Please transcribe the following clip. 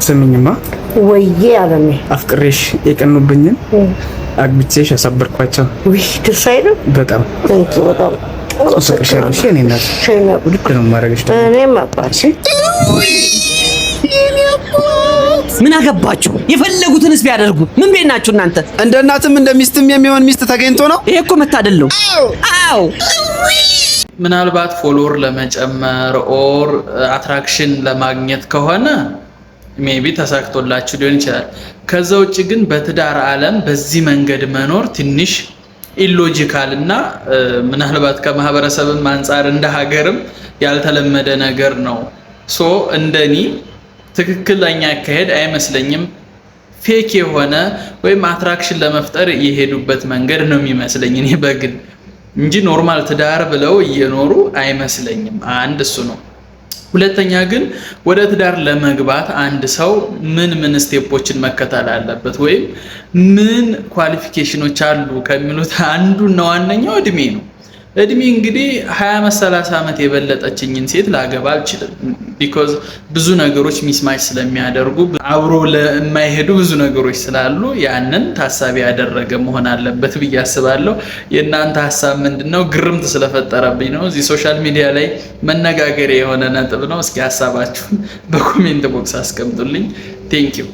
ስሚኝማ ወይዬ አለሜ አፍቅሬሽ የቀኑብኝን አግብቼሽ ያሳበርኳቸው ደስ አይልም? በጣም ተሰቅሻለሽ። እኔ እናት ውድድ ነው ማረግሽ። እኔም አባቴ ምን አገባችሁ? የፈለጉትንስ ቢያደርጉ ምን ቤት ናችሁ እናንተ? እንደ እናትም እንደ ሚስትም የሚሆን ሚስት ተገኝቶ ነው። ይሄ እኮ መታደል ነው። አዎ ምናልባት ፎሎወር ለመጨመር ኦር አትራክሽን ለማግኘት ከሆነ ሜቢ ተሳክቶላችሁ ሊሆን ይችላል። ከዛ ውጭ ግን በትዳር ዓለም በዚህ መንገድ መኖር ትንሽ ኢሎጂካል እና ምናልባት ከማህበረሰብም አንፃር እንደ ሀገርም ያልተለመደ ነገር ነው። ሶ እንደኔ ትክክለኛ አካሄድ አይመስለኝም። ፌክ የሆነ ወይም አትራክሽን ለመፍጠር የሄዱበት መንገድ ነው የሚመስለኝ እኔ በግል እንጂ ኖርማል ትዳር ብለው እየኖሩ አይመስለኝም። አንድ እሱ ነው። ሁለተኛ ግን ወደ ትዳር ለመግባት አንድ ሰው ምን ስቴፖችን መከተል አለበት ወይም ምን ኳሊፊኬሽኖች አሉ ከሚሉት አንዱና ዋነኛው እድሜ ነው። እድሜ እንግዲህ 20 ዓመት 30 ዓመት የበለጠችኝን ሴት ላገባ አልችልም። ቢኮዝ ብዙ ነገሮች ሚስማች ስለሚያደርጉ አብሮ ለማይሄዱ ብዙ ነገሮች ስላሉ ያንን ታሳቢ ያደረገ መሆን አለበት ብዬ አስባለሁ። የእናንተ ሐሳብ ምንድነው? ግርምት ስለፈጠረብኝ ነው። እዚህ ሶሻል ሚዲያ ላይ መነጋገሪያ የሆነ ነጥብ ነው። እስኪ ሐሳባችሁን በኮሜንት ቦክስ አስቀምጡልኝ። ቴንክ ዩ